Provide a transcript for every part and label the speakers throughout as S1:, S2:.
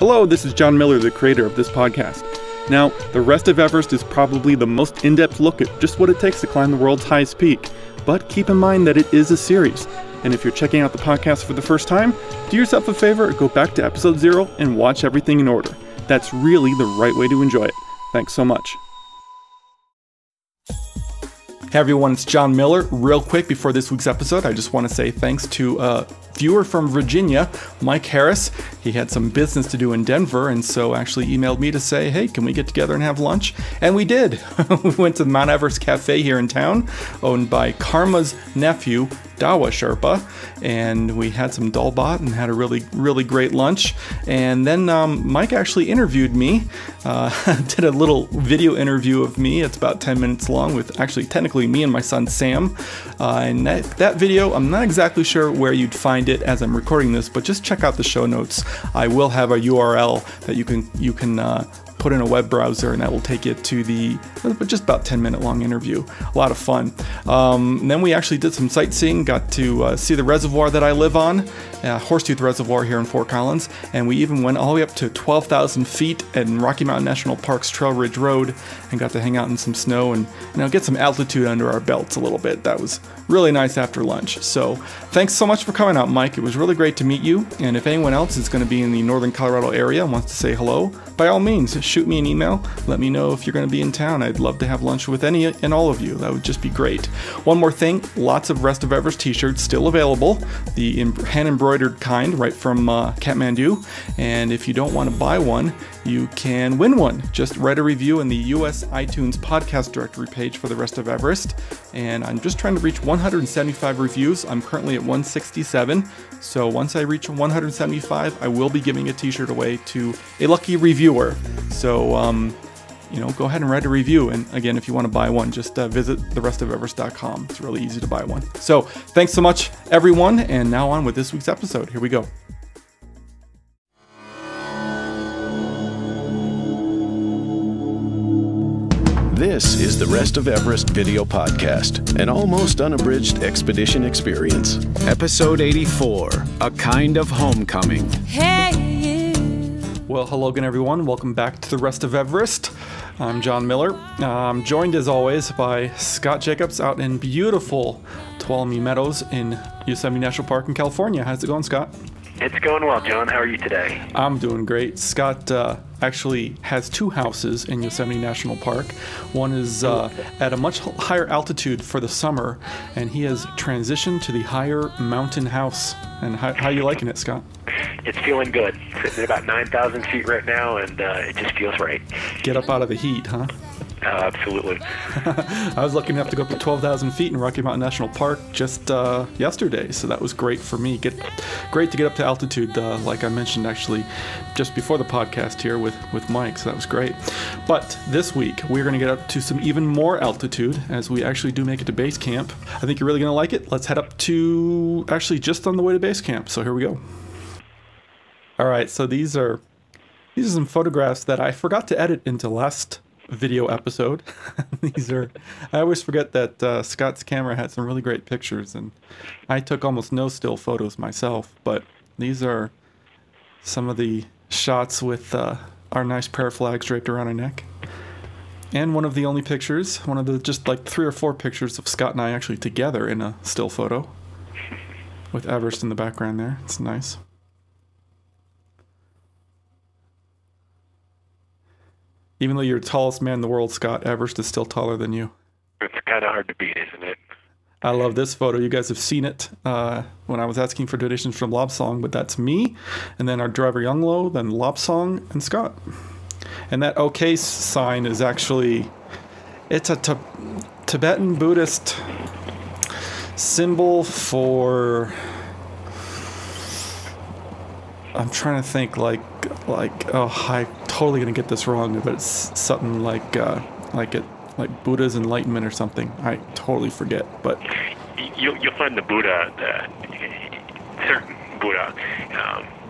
S1: Hello, this is John Miller, the creator of this podcast. Now, the rest of Everest is probably the most in-depth look at just what it takes to climb the world's highest peak. But keep in mind that it is a series. And if you're checking out the podcast for the first time, do yourself a favor, go back to episode 0 and watch everything in order. That's really the right way to enjoy it. Thanks so much. Hey everyone, it's John Miller. Real quick before this week's episode, I just want to say thanks to a viewer from Virginia, Mike Harris. He had some business to do in Denver and so actually emailed me to say, hey, can we get together and have lunch? And we did. We went to the Mount Everest Cafe here in town, owned by Karma's nephew, Dawa Sherpa, and we had some dalbat and had a really great lunch. And then Mike actually interviewed me, did a little video interview of me. It's about 10 minutes long with actually technically me and my son Sam. And that video, I'm not exactly sure where you'd find it as I'm recording this, but just check out the show notes. I will have a URL that you can put in a web browser, and that will take you to the just about 10-minute long interview. A lot of fun. Then we actually did some sightseeing, got to see the reservoir that I live on, Horsetooth Reservoir here in Fort Collins, and we even went all the way up to 12,000 feet in Rocky Mountain National Park's Trail Ridge Road and got to hang out in some snow and get some altitude under our belts a little bit. That was really nice after lunch. So thanks so much for coming out, Mike. It was really great to meet you, and if anyone else is going to be in the northern Colorado area and wants to say hello, by all means, shoot me an email. Let me know if you're going to be in town. I'd love to have lunch with any and all of you. That would just be great. One more thing, lots of Rest of Everest t-shirts still available. The hand-embroidered kind right from Kathmandu. And if you don't want to buy one, you can win one. Just write a review in the US iTunes podcast directory page for the Rest of Everest. And I'm just trying to reach 175 reviews. I'm currently at 167. So once I reach 175, I will be giving a t-shirt away to a lucky reviewer. So, go ahead and write a review. And again, if you want to buy one, just visit therestofeverest.com. It's really easy to buy one. So thanks so much, everyone. And now on with this week's episode. Here we go.
S2: This is the Rest of Everest video podcast, an almost unabridged expedition experience. Episode 84, A Kind of Homecoming.
S3: Hey.
S1: Well, hello again, everyone. Welcome back to the Rest of Everest. I'm John Miller. I'm joined, as always, by Scott Jacobs out in beautiful Tuolumne Meadows in Yosemite National Park in California. How's it going, Scott?
S4: It's going well, John. How are you today?
S1: I'm doing great. Scott actually has two houses in Yosemite National Park. One is at a much higher altitude for the summer, and he has transitioned to the higher mountain house. And how are you liking it, Scott?
S4: It's feeling good. Sitting at about 9,000 feet right now, and it just feels right. Get
S1: up out of the heat, huh?
S4: Absolutely.
S1: I was lucky enough to go up to 12,000 feet in Rocky Mountain National Park just yesterday, so that was great for me. Great to get up to altitude, like I mentioned actually just before the podcast here with Mike, so that was great. But this week, we're going to get up to some even more altitude as we actually do make it to base camp. I think you're really going to like it. Let's head up to, actually just on the way to base camp, so here we go. All right, so these are some photographs that I forgot to edit into last video episode. I always forget that Scott's camera had some really great pictures, and I took almost no still photos myself, but these are some of the shots with our nice pair of flags draped around our neck. And one of the only pictures, one of the just like 3 or 4 pictures of Scott and I actually together in a still photo with Everest in the background there. It's nice. Even though you're the tallest man in the world, Scott, Everest is still taller than you.
S4: It's kind of hard to beat, isn't it?
S1: I love this photo. You guys have seen it when I was asking for donations from Lobsong, but that's me, and then our driver Younglo, then Lobsong, and Scott. And that OK sign is actually, it's a Tibetan Buddhist symbol for, I'm trying to think like I totally gonna get this wrong, but it's something like Buddha's enlightenment or something. I totally forget, but
S4: you'll find the Buddha, certain Buddha,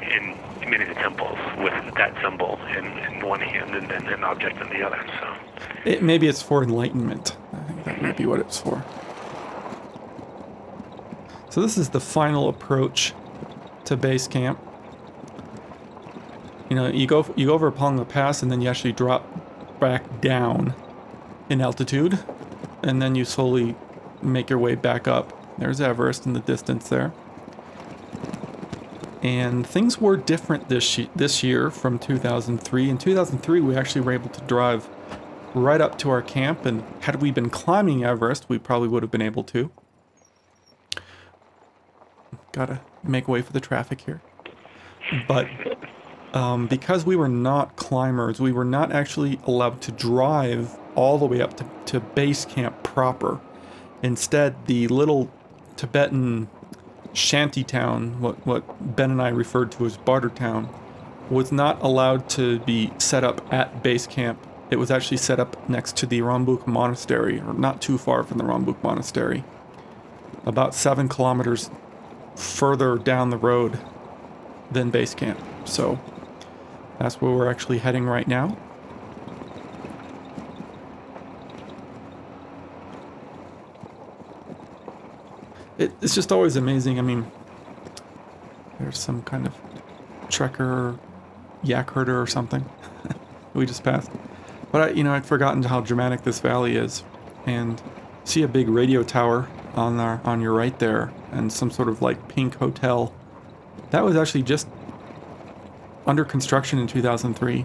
S4: in many of the temples with that symbol in one hand and then an object in the other. So
S1: maybe it's for enlightenment. I think that might be what it's for. So this is the final approach to base camp. You know, you go over Ponga Pass, and then you actually drop back down in altitude, and then you slowly make your way back up. There's Everest in the distance there. And things were different this year from 2003. In 2003, we actually were able to drive right up to our camp, and had we been climbing Everest, we probably would have been able to. Gotta make way for the traffic here. But because we were not climbers, we were not actually allowed to drive all the way up to base camp proper. Instead, the little Tibetan shanty town, what Ben and I referred to as Barter Town, was not allowed to be set up at base camp. It was actually set up next to the Rambuk Monastery, or not too far from the Rambuk Monastery. About 7 kilometers further down the road than base camp. So that's where we're actually heading right now. It's just always amazing. I mean, there's some kind of trekker, yak herder or something we just passed. But I'd forgotten how dramatic this valley is, and see a big radio tower on your right there, and some sort of like pink hotel. That was actually just under construction in 2003,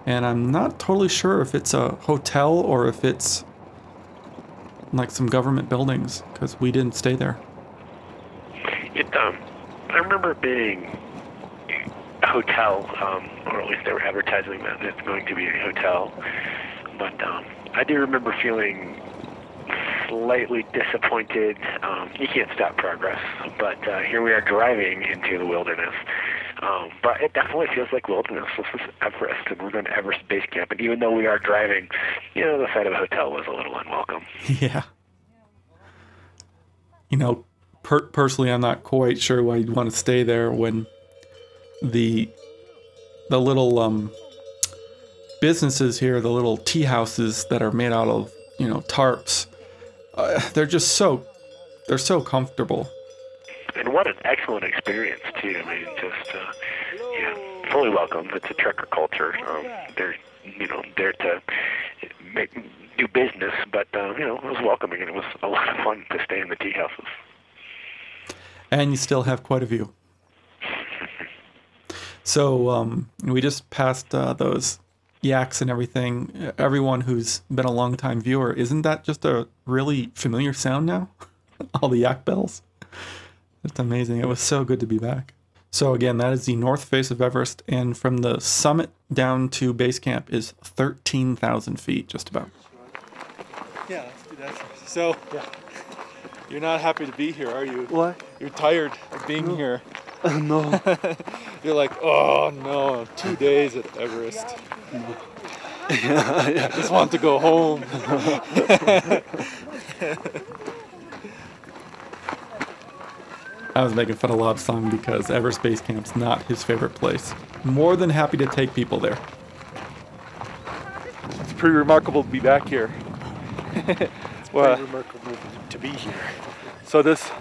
S1: and I'm not totally sure if it's a hotel or if it's like some government buildings, because we didn't stay there.
S4: I remember it being a hotel, or at least they were advertising that it's going to be a hotel. But I do remember feeling slightly disappointed. You can't stop progress, but here we are driving into the wilderness. But it definitely feels like wilderness. This is Everest, and we're going to Everest Base Camp. And even though we are driving, the sight of a hotel was a little unwelcome.
S1: Yeah. Personally, I'm not quite sure why you'd want to stay there when the little businesses here, the little tea houses that are made out of tarps, they're so comfortable.
S4: And what an excellent experience too. I mean, just fully welcome. It's a trekker culture. They're there to do business, but it was welcoming, and it was a lot of fun to stay in the tea houses.
S1: And you still have quite a view. So we just passed those yaks and everything. Everyone who's been a long-time viewer, isn't that just a really familiar sound now? All the yak bells. It's amazing. It was so good to be back. So again, that is the north face of Everest, and from the summit down to base camp is 13,000 feet, just about. Yeah, let's do that. So, you're not happy to be here, are you?
S3: What?
S1: You're tired of being here.
S3: No.
S1: You're like, oh no, 2 days at Everest.
S3: No.
S1: I just want to go home. I was making fun of Lobsang because Everest Base Camp's not his favorite place. More than happy to take people there. It's pretty remarkable to be back here.
S3: It's pretty remarkable to be here.
S1: So this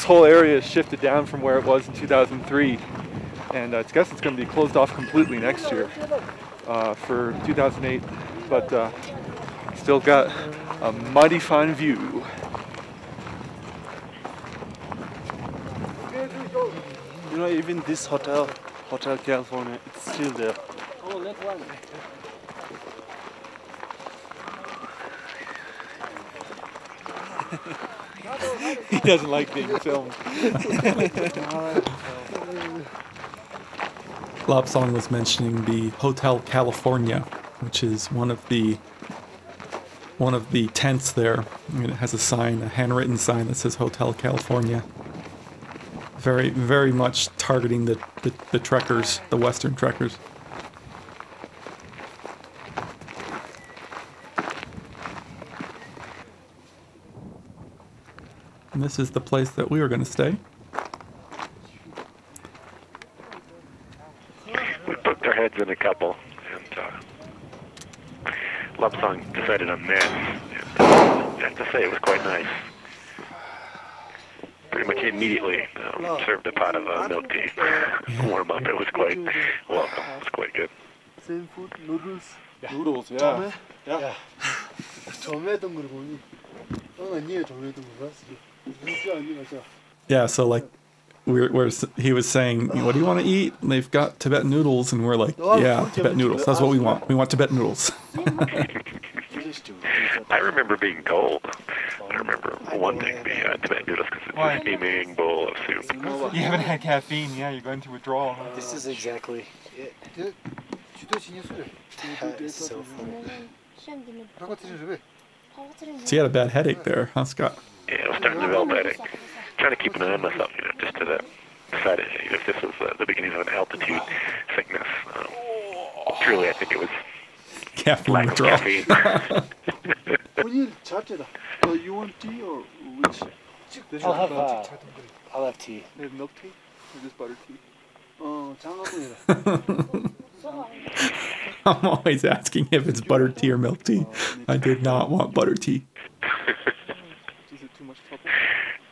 S1: whole area is shifted down from where it was in 2003, and I guess it's going to be closed off completely next year for 2008. But still got a mighty fine view.
S3: Even this Hotel California, it's still there.
S5: Oh, that one.
S1: He doesn't like being filmed. Lobsang was mentioning the Hotel California, which is one of the tents there. It has a sign, a handwritten sign that says Hotel California. Very, very much targeting the trekkers, the Western trekkers. And this is the place that we were going to stay.
S4: We poked our heads in a couple, and Lobsang decided on this. And I have to say, it was quite nice. pretty much immediately served a pot of milk tea. Warm up. It was quite welcome. It was quite good.
S3: Same food, noodles.
S1: Noodles, yeah.
S3: Yeah. 점에던 걸 보니, 아니에요 점에던 거 진짜 아니야.
S1: Yeah, so like, he was saying, what do you want to eat? And they've got Tibetan noodles, and we're like, yeah, Tibetan noodles. That's what we want. We want Tibetan noodles.
S4: I remember being told. I remember wanting the Tibetan noodles because it's a steaming bowl of soup.
S1: You haven't had caffeine, yeah, you're going through withdrawal.
S5: This is exactly it. That is so funny.
S1: So you had a bad headache there, huh, Scott?
S4: Yeah, I was starting to develop headache. Trying to keep an eye on myself, just to the side. If this was the beginning of an altitude sickness, truly, I think it was
S1: Caffeine
S4: lack
S1: withdrawal.
S4: of caffeine.
S3: 본인 자체다. You want tea or which?
S5: I'll have tea.
S3: They have milk tea or just butter tea? 장아분이다.
S1: I'm always asking if it's butter tea or milk tea. I did not want butter tea.
S3: Is it too much trouble?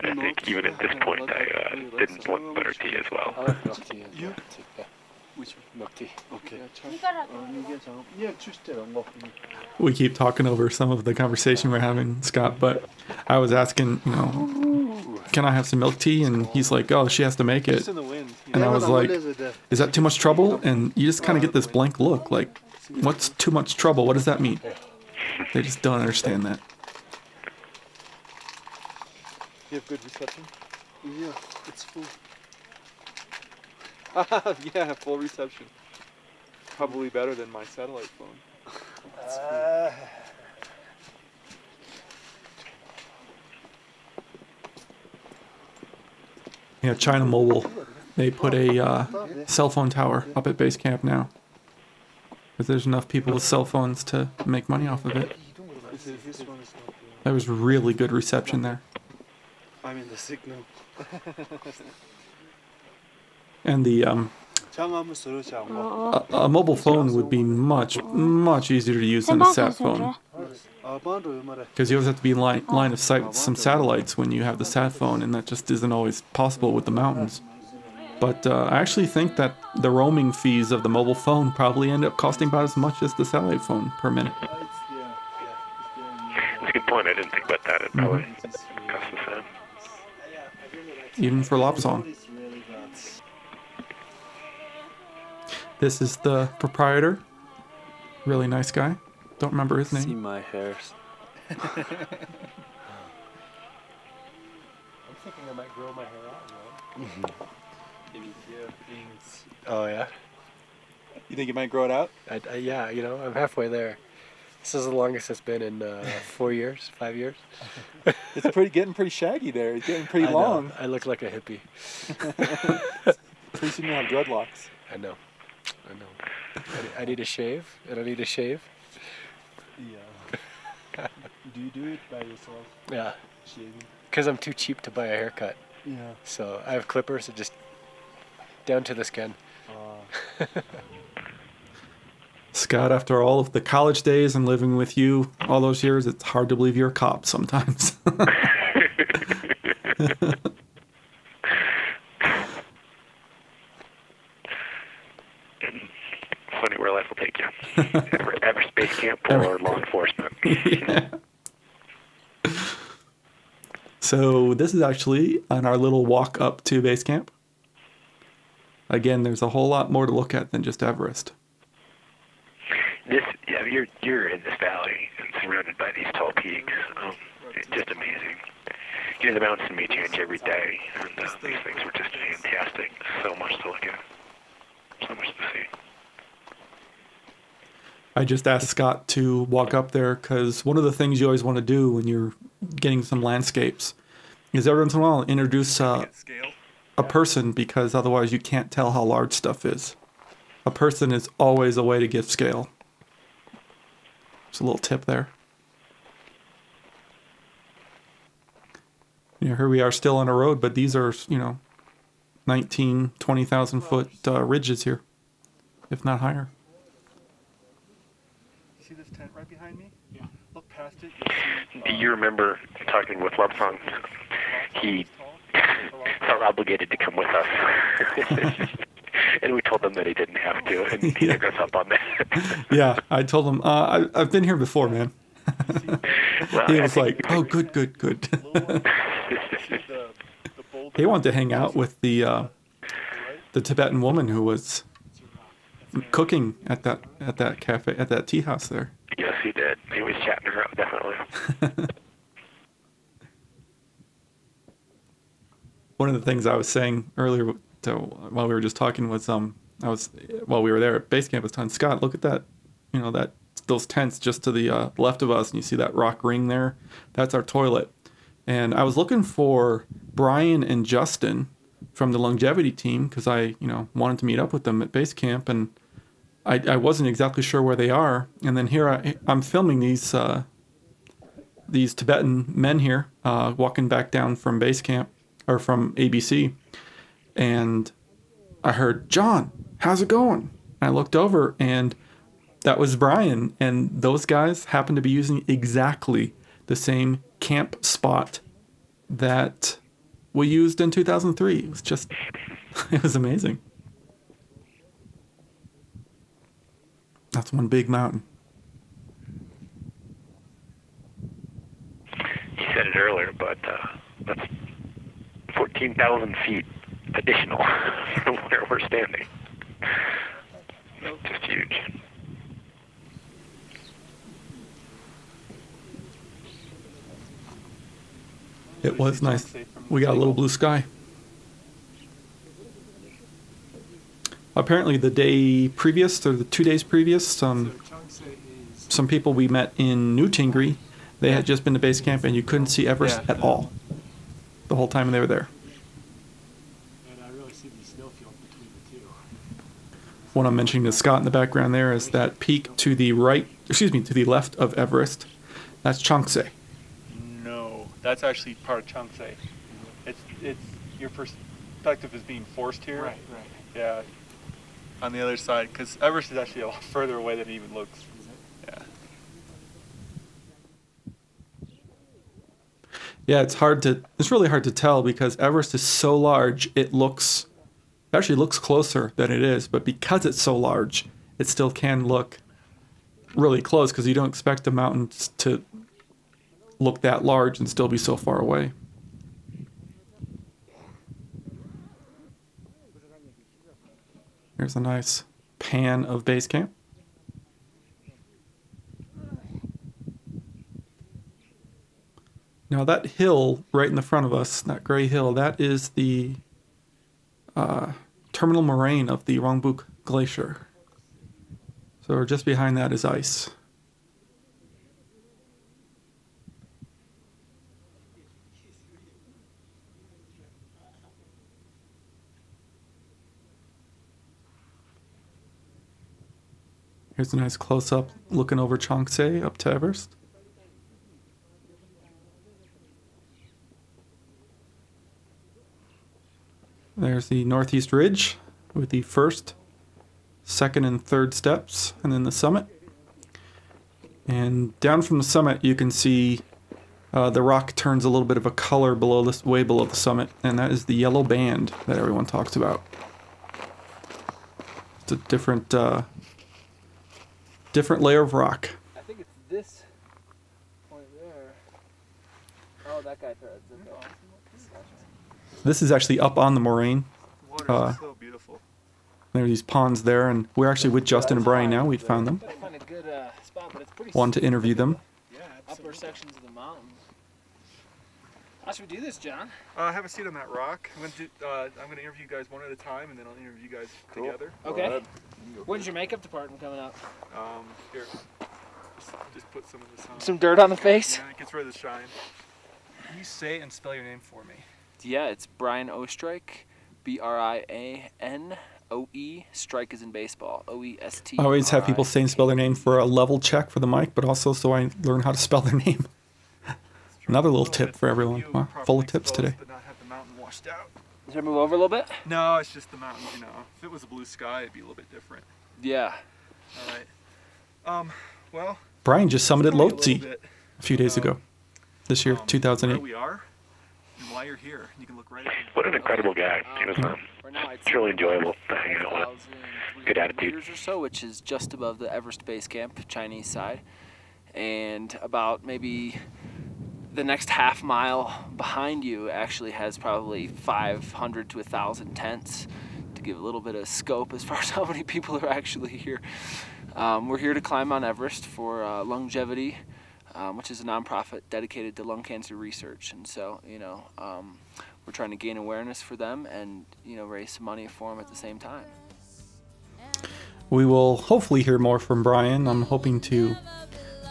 S4: I think even at this point, I didn't want butter tea as well.
S5: I'll have milk tea.
S3: You?
S5: Yeah.
S3: Which one?
S5: Milk tea.
S3: Okay. Yeah, 출시대란
S1: We keep talking over some of the conversation we're having, Scott, but I was asking, can I have some milk tea? And he's like, oh, she has to make it.
S3: in the wind.
S1: And I was like, is that too much trouble? And you just kind of get this blank look, like, what's too much trouble? What does that mean? They just don't understand that.
S3: You have good reception? Yeah, it's full. Yeah, full reception. Probably better than my satellite phone.
S1: Yeah, China Mobile, they put a cell phone tower up at base camp now. Because there's enough people with cell phones to make money off of it.
S3: This one is not good.
S1: There was really good reception there.
S3: I'm in the signal.
S1: And the
S3: 장아분 서로지 않고.
S1: a mobile phone would be much easier to use than a sat phone.
S3: 반도 말해.
S1: Because you always have to be in line of sight with some satellites when you have the sat phone, and that just isn't always possible with the mountains. But I actually think that the roaming fees of the mobile phone probably end up costing about as much as the satellite phone per minute.
S4: That's a good point. I didn't think about that. It probably costs the same.
S1: Even for Lopsong. This is the proprietor. Really nice guy. Don't remember his
S3: See
S1: name.
S3: my hairs.
S5: I'm thinking I might grow my hair out.
S3: Maybe here things.
S5: Oh yeah.
S3: You think you might grow it out?
S5: Yeah, I'm halfway there. This is the longest it's been in 4 years, 5 years.
S3: It's getting pretty shaggy there. It's getting pretty
S5: I
S3: long.
S5: know. I look like a hippie.
S3: Pretty soon you'll have dreadlocks.
S5: I know. I need a shave, and I need a shave.
S3: Yeah. Do you do it by yourself?
S5: Yeah.
S3: Shaving?
S5: Because I'm too cheap to buy a haircut.
S3: Yeah.
S5: So I have clippers that just down to the skin.
S1: Scott, after all of the college days and living with you all those years, it's hard to believe you're a cop sometimes.
S4: Funny where life will take you. Everest Base Camp or law enforcement.
S1: Yeah. So this is actually on our little walk up to base camp. Again, there's a whole lot more to look at than just Everest.
S4: You're in this valley and surrounded by these tall peaks. It's just amazing. The mountains may change every day, and these things were just fantastic. So much to look at. So much to see.
S1: I just asked Scott to walk up there because one of the things you always want to do when you're getting some landscapes is every once in a while introduce a person, because otherwise you can't tell how large stuff is. A person is always a way to give scale. Just a little tip there. Here we are still on a road, but these are, 19, 20,000 foot ridges here, if not higher.
S3: See this tent right behind me? Yeah. Look past it.
S4: Do you remember talking with Lopsong? He felt obligated to come with us. And we told him that he didn't have to, and he took us up on that.
S1: Yeah, I told him, I've been here before, man.
S4: Well,
S1: He
S4: I
S1: was
S4: think
S1: like, oh, good. He wanted to hang out with the Tibetan woman who was cooking at that cafe, at that tea house there.
S4: Yes, he did. He was chatting her up, definitely.
S1: One of the things I was saying earlier while we were just talking was while we were there at base camp, I was telling Scott, look at that, those tents just to the left of us, and you see that rock ring there. That's our toilet. And I was looking for Brian and Justin from the longevity team because I wanted to meet up with them at base camp, and I wasn't exactly sure where they are. And then here I'm filming these Tibetan men here walking back down from base camp or from ABC, and I heard, John, how's it going? And I looked over, and that was Brian, and those guys happened to be using exactly the same camp spot that we used in 2003. It was just, it was amazing. That's one big mountain.
S4: You said it earlier, but that's 14,000 feet additional from where we're standing. Just huge.
S1: It was nice. We got a little blue sky. Apparently the day previous, or the 2 days previous, some people we met in New Tingri, they had just been to base camp and you couldn't see Everest at all the whole time they were there.
S5: And I really see the snowfield between the two.
S1: What I'm mentioning to Scott in the background there is that peak to the to the left of Everest. That's Changse.
S3: No, that's actually part of Changse. It's your perspective is being forced here.
S5: Right.
S3: Yeah. On the other side, because Everest is actually a lot further away than it even looks.
S5: Is it?
S3: Yeah.
S1: Yeah, it's really hard to tell because Everest is so large, it actually looks closer than it is, but because it's so large, it still can look really close because you don't expect the mountains to look that large and still be so far away. Here's a nice pan of base camp. Now that hill right in the front of us, that gray hill, that is the terminal moraine of the Rongbuk Glacier. So just behind that is ice. Here's a nice close-up looking over Changse up to Everest. There's the Northeast Ridge with the first, second, and third steps, and then the summit. And down from the summit, you can see the rock turns a little bit of a color way below the summit, and that is the yellow band that everyone talks about. It's a different layer of rock.
S5: I think it's this point there. Oh, that guy threads. Okay.
S1: This is actually up on the moraine.
S3: Water is so beautiful.
S1: There are these ponds there, and we're actually with Justin and Brian now. We'd found them.
S5: Gotta find a good spot, but it's pretty.
S1: Wanted to interview them.
S3: Yeah,
S5: Upper sections of the mountain. How should we do this, John?
S3: have a seat on that rock. I'm gonna interview you guys one at a time, and then I'll interview you guys together.
S5: Okay. When's your makeup department coming up?
S3: Here, just put some of this on.
S5: Some dirt on the face?
S3: Yeah, it gets rid of the shine. Can you say and spell your name for me?
S5: Yeah, it's Brian Oestrike. BRIANOE. Strike is in baseball. OEST.
S1: I always have people say and spell their name for a level check for the mic, but also so I learn how to spell their name. Another little tip for everyone. Wow, full of tips today.
S3: But not have the mountain washed out.
S5: Should I move over a little bit?
S3: No, it's just the mountain, If it was a blue sky, it'd be a little bit different.
S5: Yeah.
S3: All right. Well,
S1: Brian just summited
S3: tell me a
S1: Lhotse
S3: little bit
S1: a few days ago. This year,
S3: where
S1: 2008.
S3: we are and
S1: why you're here. You can look right at him.
S4: What an incredible guy. He was it's really enjoyable to hang out with. Good attitude.
S6: Meters or so, which is just above the Everest Base Camp, Chinese side, and about maybe the next half mile behind you actually has probably 500 to 1,000 tents to give a little bit of scope as far as how many people are actually here. We're here to climb Mount Everest for Longevity, which is a nonprofit dedicated to lung cancer research, and so we're trying to gain awareness for them and raise some money for them at the same time.
S1: We will hopefully hear more from Brian. I'm hoping to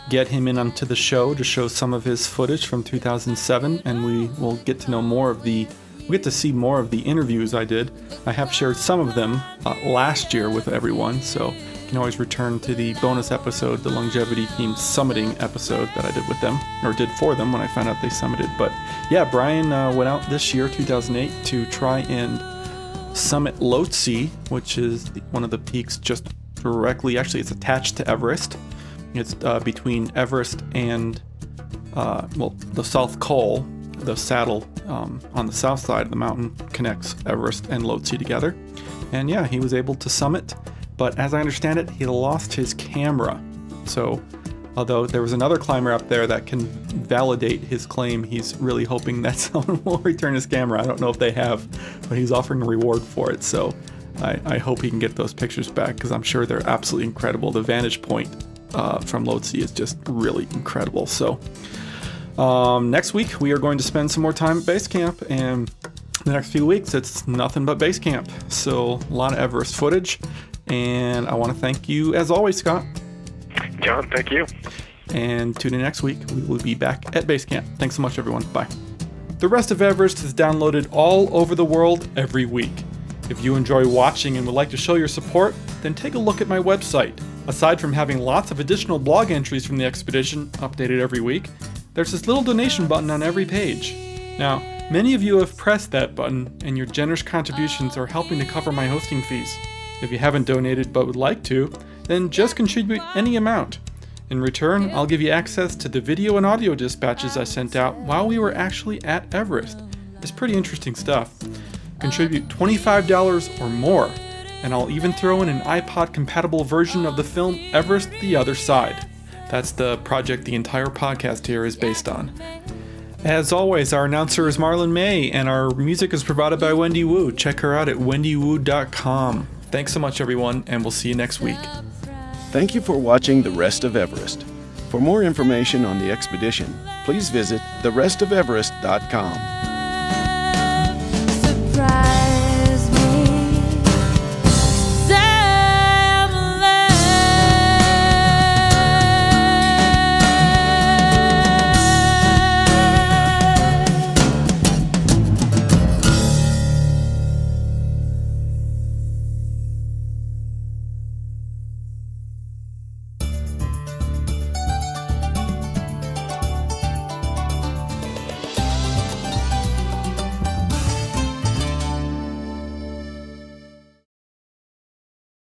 S1: get him in onto the show to show some of his footage from 2007, and we will get to know more of the, we get to see more of the interviews I did. I have shared some of them last year with everyone, so you can always return to the bonus episode, the longevity themed summiting episode that I did with them, or did for them when I found out they summited. But yeah, Brian went out this year, 2008, to try and summit Lhotse, which is one of the peaks just directly, actually it's attached to Everest. It's between Everest and, the South Col, the saddle on the south side of the mountain connects Everest and Lhotse together. And yeah, he was able to summit, but as I understand it, he lost his camera. So although there was another climber up there that can validate his claim, he's really hoping that someone will return his camera. I don't know if they have, but he's offering a reward for it. So I hope he can get those pictures back, because I'm sure they're absolutely incredible. The vantage point from Lhotse is just really incredible. So next week we are going to spend some more time at base camp, and the next few weeks it's nothing but base camp. So a lot of Everest footage, and I want to thank you as always, Scott.
S4: John, thank you.
S1: And tune in next week. We will be back at base camp. Thanks so much, everyone. Bye. The Rest of Everest is downloaded all over the world every week. If you enjoy watching and would like to show your support, then take a look at my website. Aside from having lots of additional blog entries from the expedition updated every week, there's this little donation button on every page. Now, many of you have pressed that button, and your generous contributions are helping to cover my hosting fees. If you haven't donated but would like to, then just contribute any amount. In return, I'll give you access to the video and audio dispatches I sent out while we were actually at Everest. It's pretty interesting stuff. Contribute $25 or more, and I'll even throw in an iPod-compatible version of the film Everest: The Other Side. That's the project the entire podcast here is based on. As always, our announcer is Marlon May, and our music is provided by Wendy Wu. Check her out at wendywu.com. Thanks so much, everyone, and we'll see you next week.
S2: Thank you for watching The Rest of Everest. For more information on the expedition, please visit therestofeverest.com.
S7: Surprise.